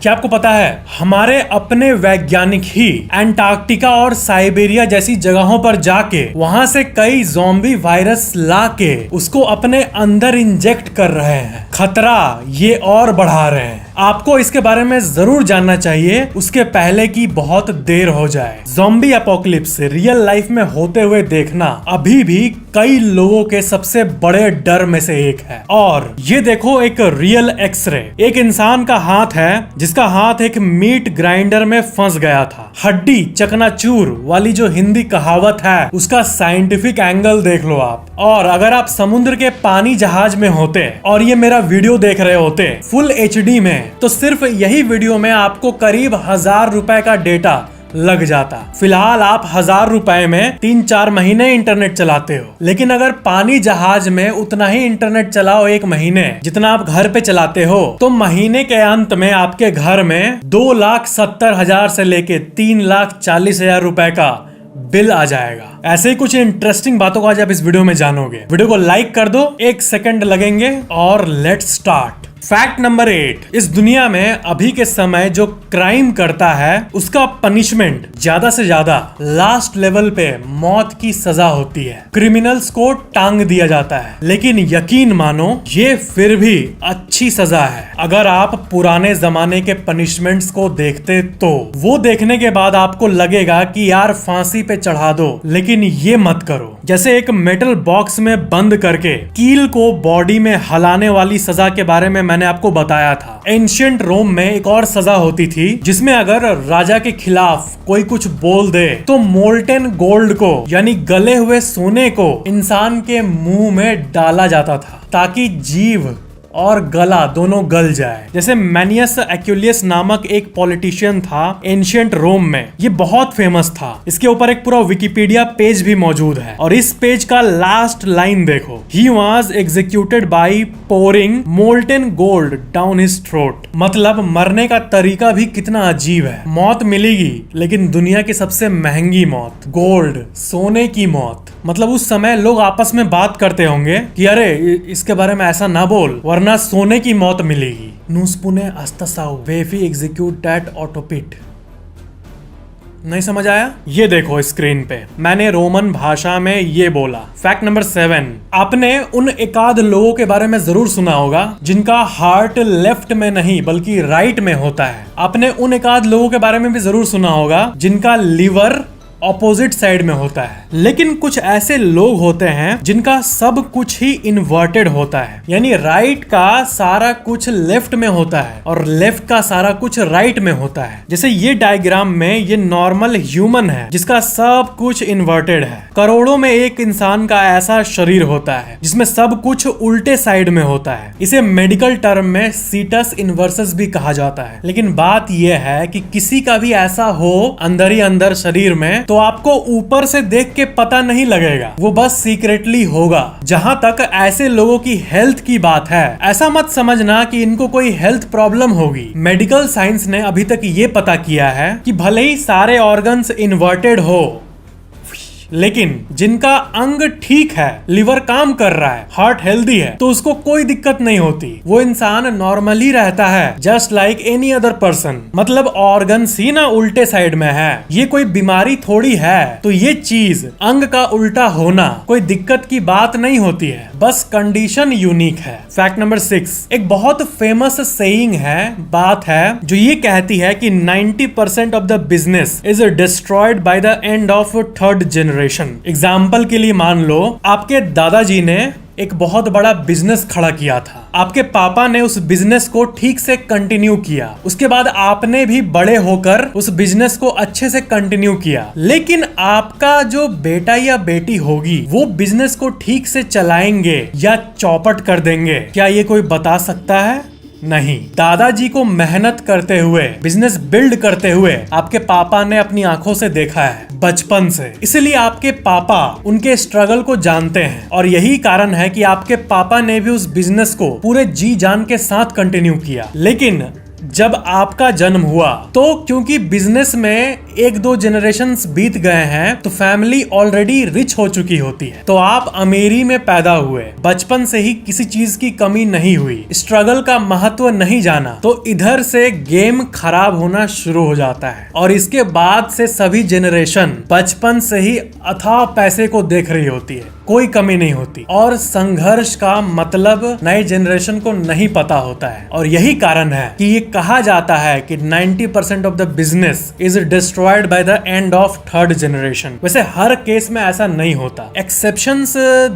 क्या आपको पता है हमारे अपने वैज्ञानिक ही एंटार्क्टिका और साइबेरिया जैसी जगहों पर जाके वहां से कई ज़ॉम्बी वायरस लाके उसको अपने अंदर इंजेक्ट कर रहे हैं। खतरा ये और बढ़ा रहे हैं। आपको इसके बारे में जरूर जानना चाहिए उसके पहले कि बहुत देर हो जाए। ज़ॉम्बी एपोकलिप्स रियल लाइफ में होते हुए देखना अभी भी कई लोगों के सबसे बड़े डर में से एक है। और ये देखो एक रियल एक्सरे। एक इंसान का हाथ है जिसका हाथ एक मीट ग्राइंडर में फंस गया था। हड्डी चकनाचूर वाली जो हिंदी कहावत है उसका साइंटिफिक एंगल देख लो आप। और अगर आप समुद्र के पानी जहाज में होते और ये मेरा वीडियो देख रहे होते फुल HD में, तो सिर्फ यही वीडियो में आपको करीब 1000 रुपए का डेटा लग जाता। फिलहाल आप 1000 रुपए में 3-4 महीने इंटरनेट चलाते हो, लेकिन अगर पानी जहाज में उतना ही इंटरनेट चलाओ 1 महीने जितना आप घर पे चलाते हो, तो महीने के अंत में आपके घर में 2,70,000 से लेके 3,40,000 रुपए का बिल आ जाएगा। ऐसे ही कुछ इंटरेस्टिंग बातों को आज आप इस वीडियो में जानोगे। वीडियो को लाइक कर दो, 1 सेकंड लगेंगे और लेट्स स्टार्ट। फैक्ट नंबर 8, इस दुनिया में अभी के समय जो क्राइम करता है उसका पनिशमेंट ज्यादा से ज्यादा लास्ट लेवल पे मौत की सजा होती है। क्रिमिनल्स को टांग दिया जाता है, लेकिन यकीन मानो ये फिर भी अच्छी सजा है। अगर आप पुराने जमाने के पनिशमेंट्स को देखते तो वो देखने के बाद आपको लगेगा कि यार फांसी पे चढ़ा दो, लेकिन ये मत करो। जैसे एक मेटल बॉक्स में बंद करके कील को बॉडी में हलाने वाली सजा के बारे में मैंने आपको बताया था। एंशिएंट रोम में एक और सजा होती थी जिसमें अगर राजा के खिलाफ कोई कुछ बोल दे तो मोल्टेन गोल्ड को यानी गले हुए सोने को इंसान के मुंह में डाला जाता था ताकि जीभ और गला दोनों गल जाए। जैसे मैनियस एक्यूलियस नामक एक पॉलिटिशियन था एंशिएंट रोम में, ये बहुत फेमस था। इसके ऊपर एक पूरा विकिपीडिया पेज भी मौजूद है और इस पेज का लास्ट लाइन देखो, he was executed by pouring molten gold down his throat. मतलब मरने का तरीका भी कितना अजीब है। मौत मिलेगी लेकिन दुनिया की सबसे महंगी मौत, गोल्ड सोने की मौत। मतलब उस समय लोग आपस में बात करते होंगे कि अरे इसके बारे में ऐसा ना बोल वरना सोने की मौत मिलेगी। नुस्पुने अस्तासाउ वेफी एग्जीक्यूट दैट ऑटोपिट। नहीं समझ आया? ये देखो स्क्रीन पे मैंने रोमन भाषा में ये बोला। फैक्ट नंबर 7, आपने उन एकाध लोगों के बारे में जरूर सुना होगा जिनका हार्ट लेफ्ट में नहीं बल्कि राइट में होता है। आपने उन एकाध लोगों के बारे में भी जरूर सुना होगा जिनका लीवर ऑपोजिट साइड में होता है। लेकिन कुछ ऐसे लोग होते हैं जिनका सब कुछ ही इन्वर्टेड होता है, यानी राइट का सारा कुछ लेफ्ट में होता है और लेफ्ट का सारा कुछ राइट में होता है। जैसे ये डायग्राम में ये नॉर्मल ह्यूमन है जिसका सब कुछ इन्वर्टेड है। करोड़ों में एक इंसान का ऐसा शरीर होता है जिसमें सब कुछ उल्टे साइड में होता है। इसे मेडिकल टर्म में सीटस इनवर्सस भी कहा जाता है। लेकिन बात यह है कि किसी का भी ऐसा हो अंदर ही अंदर शरीर में तो आपको ऊपर से देख के पता नहीं लगेगा, वो बस सीक्रेटली होगा। जहां तक ऐसे लोगों की हेल्थ की बात है, ऐसा मत समझना कि इनको कोई हेल्थ प्रॉब्लम होगी। मेडिकल साइंस ने अभी तक ये पता किया है कि भले ही सारे ऑर्गन्स इन्वर्टेड हो, लेकिन जिनका अंग ठीक है, लिवर काम कर रहा है, हार्ट हेल्दी है, तो उसको कोई दिक्कत नहीं होती। वो इंसान नॉर्मली रहता है just like any other person. मतलब ऑर्गन्स ही ना उल्टे साइड में है, ये कोई बीमारी थोड़ी है। तो ये चीज अंग का उल्टा होना कोई दिक्कत की बात नहीं होती है, बस कंडीशन यूनिक है। फैक्ट नंबर 6, एक बहुत फेमस सेइंग है, बात है जो ये कहती है कि 90% of the business is destroyed by the end of 3rd generation. Example के लिए मान लो आपके दादाजी ने एक बहुत बड़ा बिजनेस खड़ा किया था, आपके पापा ने उस बिजनेस को ठीक से कंटिन्यू किया, उसके बाद आपने भी बड़े होकर उस बिजनेस को अच्छे से कंटिन्यू किया। लेकिन आपका जो बेटा या बेटी होगी वो बिजनेस को ठीक से चलाएंगे या चौपट कर देंगे? क्या ये कोई बता सकता है? नहीं। दादाजी को मेहनत करते हुए, बिजनेस बिल्ड करते हुए आपके पापा ने अपनी आंखों से देखा है बचपन से, इसलिए आपके पापा उनके स्ट्रगल को जानते हैं और यही कारण है कि आपके पापा ने भी उस बिजनेस को पूरे जी जान के साथ कंटिन्यू किया। लेकिन जब आपका जन्म हुआ तो क्योंकि बिजनेस में एक दो जनरेशंस बीत गए हैं तो फैमिली ऑलरेडी रिच हो चुकी होती है। तो आप अमीरी में पैदा हुए, बचपन से ही किसी चीज की कमी नहीं हुई, स्ट्रगल का महत्व नहीं जाना, तो इधर से गेम खराब होना शुरू हो जाता है। और इसके बाद से सभी जनरेशन बचपन से ही अथाह पैसे को देख रही होती है, कोई कमी नहीं होती, और संघर्ष का मतलब नए जनरेशन को नहीं पता होता है। और यही कारण है कि ये कहा जाता है कि 90% of the business is destroyed by the end of third generation. वैसे हर केस में ऐसा नहीं होता, एक्सेप्शंस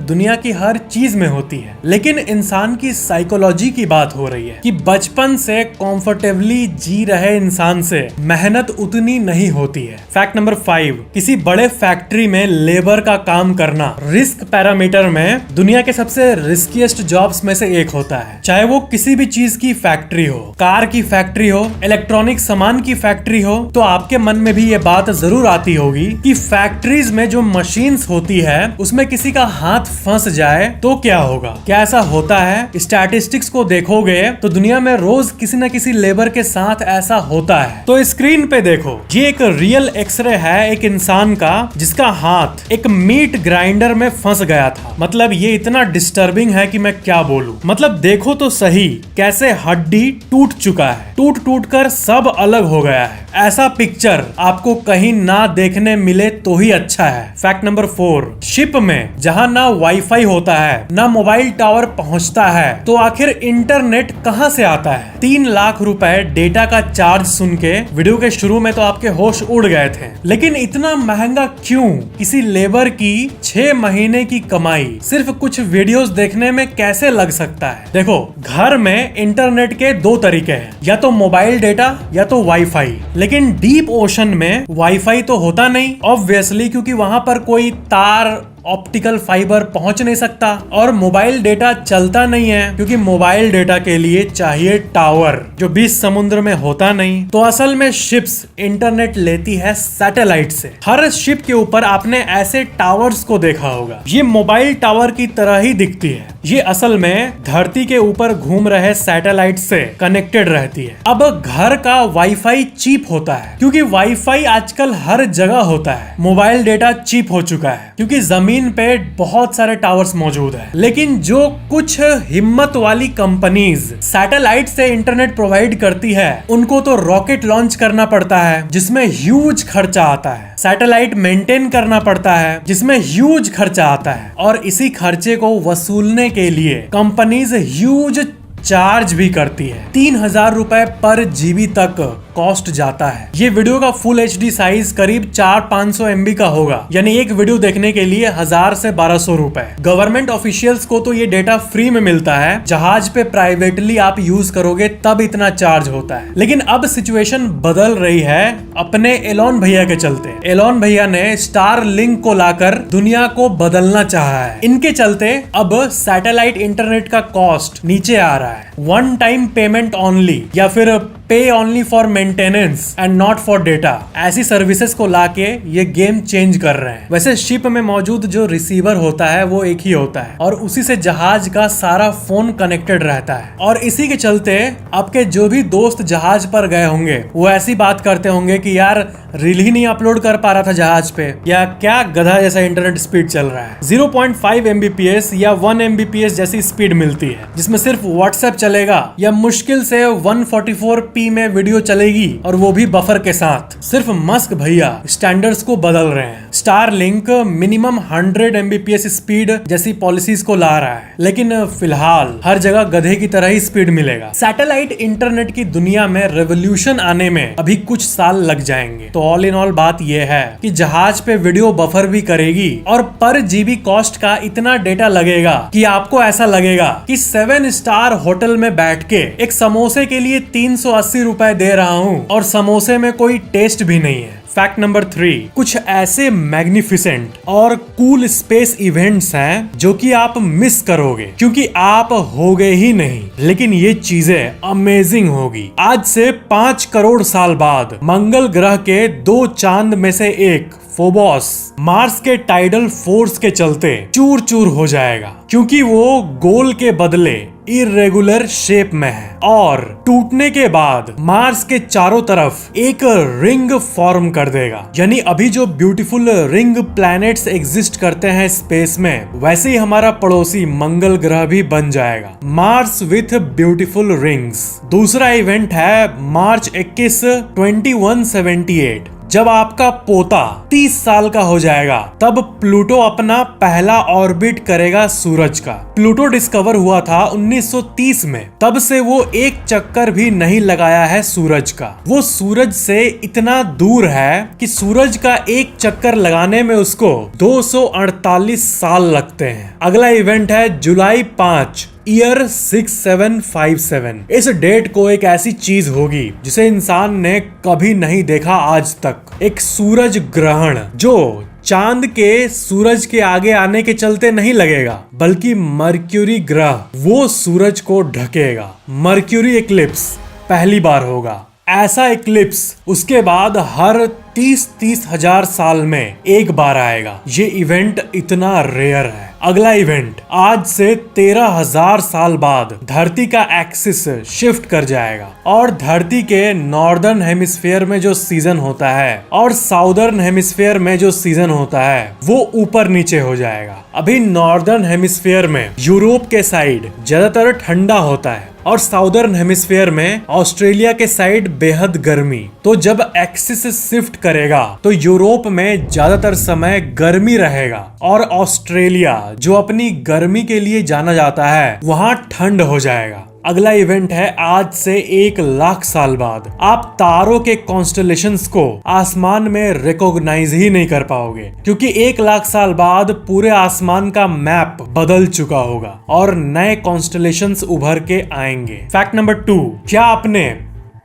दुनिया की हर चीज में होती है, लेकिन इंसान की साइकोलॉजी की बात हो रही है कि बचपन से कंफर्टेबली जी रहे इंसान से मेहनत उतनी नहीं होती है। फैक्ट नंबर 5, किसी बड़े फैक्ट्री में लेबर का काम करना रिस्क पैरामीटर में दुनिया के सबसे रिस्कीएस्ट जॉब्स में से एक होता है। चाहे वो किसी भी चीज की फैक्ट्री हो, कार की फैक्ट्री हो, इलेक्ट्रॉनिक सामान की फैक्ट्री हो, तो आपके मन में भी ये बात जरूर आती होगी कि फैक्ट्रीज में जो मशीन्स होती है उसमें किसी का हाथ फंस जाए तो क्या होगा। क्या ऐसा होता है? स्टैटिस्टिक्स को देखोगे तो दुनिया में रोज किसी न किसी लेबर के साथ ऐसा होता है। तो स्क्रीन पे देखो, ये एक रियल एक्सरे है एक इंसान का जिसका हाथ एक मीट ग्राइंडर में फंस गया था। मतलब ये इतना डिस्टर्बिंग है कि मैं क्या बोलूं। मतलब देखो तो सही कैसे हड्डी टूट चुका है, टूट टूट कर सब अलग हो गया है। ऐसा पिक्चर आपको कहीं ना देखने मिले तो ही अच्छा है। फैक्ट नंबर 4, शिप में जहां ना वाईफाई होता है ना मोबाइल टावर पहुंचता है तो आखिर इंटरनेट कहां से आता है। 3 लाख रुपए डेटा का चार्ज सुन के वीडियो के शुरू में तो आपके होश उड़ गए थे, लेकिन इतना महंगा क्यों? किसी लेबर की 6 महीने की कमाई सिर्फ कुछ वीडियोस देखने में कैसे लग सकता है? देखो, घर में इंटरनेट के 2 तरीके हैं, या तो मोबाइल डेटा या तो वाईफाई। लेकिन डीप ओशन में वाईफाई तो होता नहीं ऑब्वियसली, क्योंकि वहां पर कोई तार ऑप्टिकल फाइबर पहुंच नहीं सकता, और मोबाइल डेटा चलता नहीं है क्योंकि मोबाइल डेटा के लिए चाहिए टावर जो बीच समुद्र में होता नहीं। तो असल में शिप्स इंटरनेट लेती है सैटेलाइट से। हर शिप के ऊपर आपने ऐसे टावर्स को देखा होगा, ये मोबाइल टावर की तरह ही दिखती है। ये असल में धरती के ऊपर घूम रहे सैटेलाइट से कनेक्टेड रहती है। अब घर का वाईफाई चीप होता है क्योंकि वाईफाई आजकल हर जगह होता है। मोबाइल डेटा चीप हो चुका है क्योंकि जमीन पे बहुत सारे टावर्स मौजूद है। लेकिन जो कुछ हिम्मत वाली कंपनीज सैटेलाइट से इंटरनेट प्रोवाइड करती है उनको तो रॉकेट लॉन्च करना पड़ता है जिसमें ह्यूज खर्चा आता है, सैटेलाइट मेंटेन करना पड़ता है जिसमें ह्यूज खर्चा आता है, और इसी खर्चे को वसूलने के लिए कंपनीज ह्यूज चार्ज भी करती है। 3000 रुपए पर जीबी तक कॉस्ट जाता है। ये वीडियो का फुल HD साइज करीब 400-500 MB का होगा, यानी एक वीडियो देखने के लिए 1000 से 1200 रुपए। गवर्नमेंट ऑफिशियल्स को तो ये डेटा फ्री में मिलता है, जहाज पे प्राइवेटली आप यूज करोगे तब इतना चार्ज होता है। लेकिन अब सिचुएशन बदल रही है अपने एलोन भैया के चलते। एलोन भैया ने स्टारलिंक को लाकर दुनिया को बदलना चाहा है। इनके चलते अब सैटेलाइट इंटरनेट का कॉस्ट नीचे आ रहा है। वन टाइम पेमेंट ओनली या फिर पे only for maintenance and not for data, ऐसी सर्विसेज को लाके ये गेम चेंज कर रहे हैं। वैसे शिप में मौजूद जो रिसीवर होता है वो एक ही होता है और उसी से जहाज का सारा फोन कनेक्टेड रहता है, और इसी के चलते आपके जो भी दोस्त जहाज पर गए होंगे वो ऐसी बात करते होंगे कि यार रील ही नहीं अपलोड कर पा रहा था जहाज पे, या क्या गधा जैसा इंटरनेट स्पीड चल रहा है। 0.5 Mbps या 1 Mbps जैसी स्पीड मिलती है जिसमें सिर्फ व्हाट्सएप चलेगा, या मुश्किल से 144p में वीडियो चलेगी, और वो भी बफर के साथ। सिर्फ मस्क भैया स्टैंडर्ड्स को बदल रहे हैं। स्टारलिंक मिनिमम 100 Mbps स्पीड जैसी पॉलिसीज को ला रहा है, लेकिन फिलहाल हर जगह गधे की तरह ही स्पीड मिलेगा। सैटेलाइट इंटरनेट की दुनिया में रेवोल्यूशन आने में अभी कुछ साल लग जाएंगे। तो ऑल इन ऑल बात यह है कि जहाज पे वीडियो बफर भी करेगी, और पर जीबी कॉस्ट का इतना डेटा लगेगा कि आपको ऐसा लगेगा कि 7 स्टार होटल में बैठ के एक समोसे के लिए 380 रुपए दे रहा हूँ और समोसे में कोई टेस्ट भी नहीं है। फैक्ट नंबर 3, कुछ ऐसे मैग्निफिसेंट और कूल स्पेस इवेंट्स हैं जो कि आप मिस करोगे क्योंकि आप होगे ही नहीं, लेकिन ये चीजें अमेजिंग होगी। आज से 5 करोड़ साल बाद मंगल ग्रह के 2 चांद में से एक फोबोस मार्स के टाइडल फोर्स के चलते चूर चूर हो जाएगा, क्योंकि वो गोल के बदले इरेगुलर शेप में है और टूटने के बाद मार्स के चारों तरफ एक रिंग फॉर्म कर देगा। यानी अभी जो ब्यूटीफुल रिंग प्लैनेट्स एग्जिस्ट करते हैं स्पेस में, वैसे ही हमारा पड़ोसी मंगल ग्रह भी बन जाएगा, मार्स विथ ब्यूटीफुल रिंग्स। दूसरा इवेंट है मार्च 21, 2178। जब आपका पोता 30 साल का हो जाएगा, तब प्लूटो अपना पहला ऑर्बिट करेगा सूरज का। प्लूटो डिस्कवर हुआ था 1930 में, तब से वो एक चक्कर भी नहीं लगाया है सूरज का। वो सूरज से इतना दूर है कि सूरज का एक चक्कर लगाने में उसको 248 साल लगते हैं। अगला इवेंट है जुलाई 5, ईयर 6757। इस डेट को एक ऐसी चीज होगी जिसे इंसान ने कभी नहीं देखा आज तक। एक सूरज ग्रहण जो चांद के सूरज के आगे आने के चलते नहीं लगेगा, बल्कि मर्क्यूरी ग्रह वो सूरज को ढकेगा। मर्क्यूरी इक्लिप्स पहली बार होगा। ऐसा इक्लिप्स उसके बाद हर 30-30 हजार साल में एक बार आएगा। ये इवेंट इतना रेयर है। अगला इवेंट आज से 13,000 साल बाद धरती का एक्सिस शिफ्ट कर जाएगा और धरती के नॉर्दर्न हेमिस्फीयर में जो सीजन होता है और साउदर्न हेमिस्फीयर में जो सीजन होता है वो ऊपर नीचे हो जाएगा। अभी नॉर्दर्न हेमिस्फीयर में यूरोप के साइड ज्यादातर ठंडा होता है और साउदर्न हेमिस्फीयर में ऑस्ट्रेलिया के साइड बेहद गर्मी। तो जब एक्सिस शिफ्ट करेगा तो यूरोप में ज्यादातर समय गर्मी रहेगा और ऑस्ट्रेलिया जो अपनी गर्मी के लिए जाना जाता है वहां ठंड हो जाएगा। अगला इवेंट है आज से 1,00,000 साल बाद। आप तारों के कॉन्स्टेलेशंस को आसमान में रिकॉग्नाइज ही नहीं कर पाओगे, क्योंकि 1,00,000 साल बाद पूरे आसमान का मैप बदल चुका होगा और नए कॉन्स्टेलेशंस उभर के आएंगे। फैक्ट नंबर 2, क्या आपने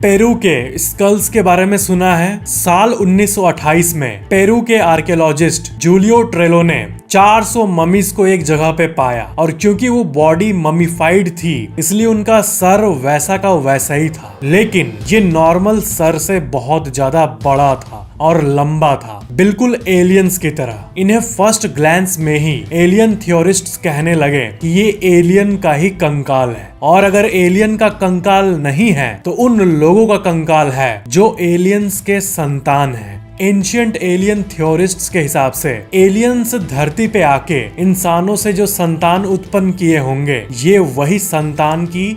पेरू के स्कल्स के बारे में सुना है? साल 1928 में पेरू के आर्कियोलॉजिस्ट जूलियो ट्रेलो ने 400 ममीज को एक जगह पे पाया और क्योंकि वो बॉडी ममीफाइड थी इसलिए उनका सर वैसा का वैसा ही था, लेकिन ये नॉर्मल सर से बहुत ज्यादा बड़ा था और लंबा था, बिल्कुल एलियंस की तरह। इन्हें फर्स्ट ग्लैंस में ही एलियन थ्योरिस्ट्स कहने लगे कि ये एलियन का ही कंकाल है, और अगर एलियन का कंकाल नहीं है तो उन लोगों का कंकाल है जो एलियंस के संतान है। एंशिएंट एलियन थ्योरिस्ट्स के हिसाब से एलियंस धरती पे आके इंसानों से जो संतान उत्पन्न किए होंगे ये वही संतान की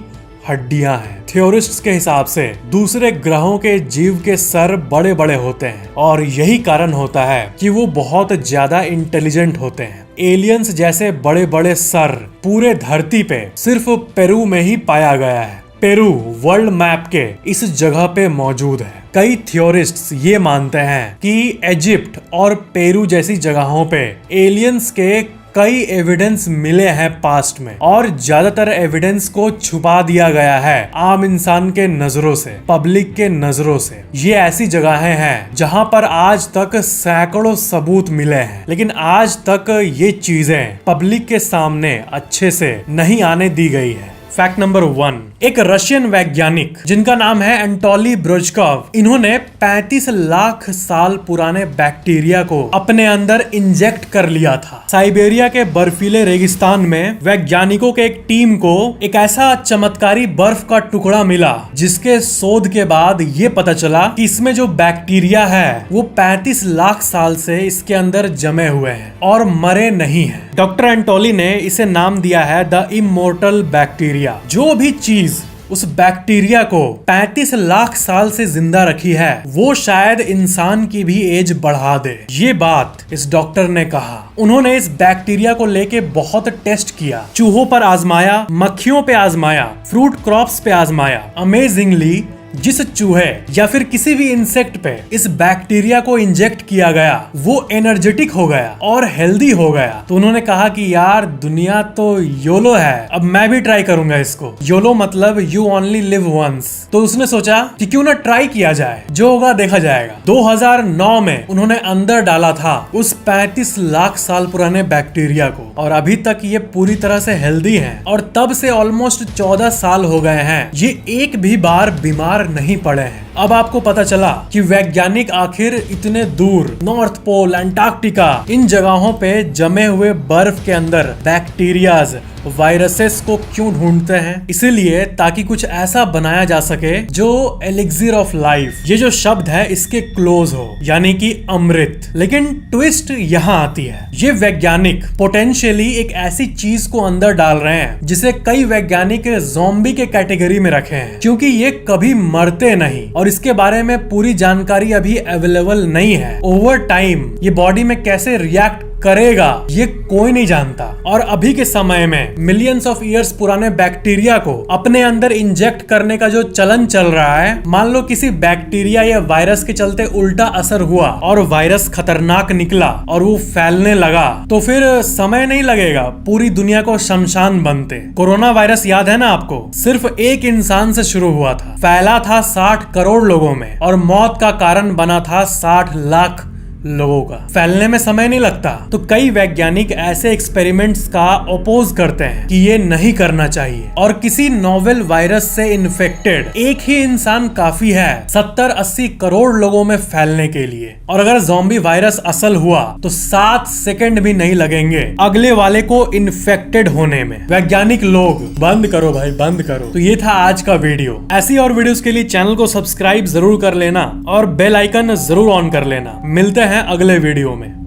हड्डियां हैं। थ्योरिस्ट्स के हिसाब से दूसरे ग्रहों के जीव के सर बड़े बड़े होते हैं और यही कारण होता है कि वो बहुत ज्यादा इंटेलिजेंट होते हैं। एलियंस जैसे बड़े बड़े सर पूरे धरती पे सिर्फ पेरू में ही पाया गया है। पेरू वर्ल्ड मैप के इस जगह पे मौजूद है। कई थ्योरिस्ट्स ये मानते हैं कि इजिप्ट और पेरू जैसी जगहों पे एलियंस के कई एविडेंस मिले हैं पास्ट में, और ज्यादातर एविडेंस को छुपा दिया गया है आम इंसान के नजरों से, पब्लिक के नजरों से। ये ऐसी जगहें हैं जहां पर आज तक सैकड़ों सबूत मिले हैं, लेकिन आज तक ये चीजें पब्लिक के सामने अच्छे से नहीं आने दी गई है। फैक्ट नंबर 1, एक रशियन वैज्ञानिक जिनका नाम है एंटोली ब्रोजकॉव, इन्होंने 35 लाख साल पुराने बैक्टीरिया को अपने अंदर इंजेक्ट कर लिया था। साइबेरिया के बर्फीले रेगिस्तान में वैज्ञानिकों के एक टीम को एक ऐसा चमत्कारी बर्फ का टुकड़ा मिला जिसके शोध के बाद ये पता चला कि इसमें जो बैक्टीरिया है वो 35 लाख साल से इसके अंदर जमे हुए हैं और मरे नहीं हैं। डॉक्टर एंटोली ने इसे नाम दिया है द इमोर्टल बैक्टीरिया। जो भी चीज उस बैक्टीरिया को 35 लाख साल से जिंदा रखी है वो शायद इंसान की भी एज बढ़ा दे। ये बात इस डॉक्टर ने कहा। उन्होंने इस बैक्टीरिया को लेके बहुत टेस्ट किया, चूहों पर आजमाया, मक्खियों पे आजमाया, फ्रूट क्रॉप्स पे आजमाया। अमेजिंगली जिस चूहे या फिर किसी भी इंसेक्ट पे इस बैक्टीरिया को इंजेक्ट किया गया वो एनर्जेटिक हो गया और हेल्दी हो गया। तो उन्होंने कहा कि यार दुनिया तो योलो है, अब मैं भी ट्राई करूंगा इसको। योलो मतलब यू ओनली लिव वंस। तो उसने सोचा कि क्यों ना ट्राई किया जाए, जो होगा देखा जाएगा। 2009 में उन्होंने अंदर डाला था उस 35 लाख साल पुराने बैक्टीरिया को, और अभी तक ये पूरी तरह से हेल्दी है और तब से ऑलमोस्ट 14 साल हो गए हैं ये एक भी बार बीमार मार नहीं पड़े हैं। अब आपको पता चला कि वैज्ञानिक आखिर इतने दूर नॉर्थ पोल, अंटार्कटिका, इन जगहों पे जमे हुए बर्फ के अंदर बैक्टीरियाज, वायरसेस को क्यों ढूंढते हैं। इसीलिए ताकि कुछ ऐसा बनाया जा सके जो एलिक्सिर ऑफ लाइफ, ये जो शब्द है इसके क्लोज हो, यानी कि अमृत। लेकिन ट्विस्ट यहाँ आती है, ये वैज्ञानिक पोटेंशियली एक ऐसी चीज को अंदर डाल रहे हैं जिसे कई वैज्ञानिक ज़ॉम्बी के कैटेगरी में रखे हैं, क्योंकि ये कभी मरते नहीं और इसके बारे में पूरी जानकारी अभी अवेलेबल नहीं है। ओवर टाइम ये बॉडी में कैसे रिएक्ट करेगा ये कोई नहीं जानता। और अभी के समय में मिलियंस ऑफ ईयर्स पुराने बैक्टीरिया को अपने अंदर इंजेक्ट करने का जो चलन चल रहा है, मान लो किसी बैक्टीरिया या वायरस के चलते उल्टा असर हुआ और वायरस खतरनाक निकला और वो फैलने लगा, तो फिर समय नहीं लगेगा पूरी दुनिया को शमशान बनते। कोरोना वायरस याद है ना आपको, सिर्फ एक इंसान से शुरू हुआ था, फैला था 60 करोड़ लोगों में और मौत का कारण बना था 60 लाख लोगों का। फैलने में समय नहीं लगता। तो कई वैज्ञानिक ऐसे एक्सपेरिमेंट्स का अपोज करते हैं कि ये नहीं करना चाहिए और किसी नोवेल वायरस से इन्फेक्टेड एक ही इंसान काफी है 70-80 करोड़ लोगों में फैलने के लिए। और अगर ज़ॉम्बी वायरस असल हुआ तो 7 सेकंड भी नहीं लगेंगे अगले वाले को इन्फेक्टेड होने में। वैज्ञानिक लोग बंद करो भाई, बंद करो। तो ये था आज का वीडियो। ऐसी और वीडियोस के लिए चैनल को सब्सक्राइब जरूर कर लेना और बेल आइकन जरूर ऑन कर लेना। मिलते हैं अगले वीडियो में।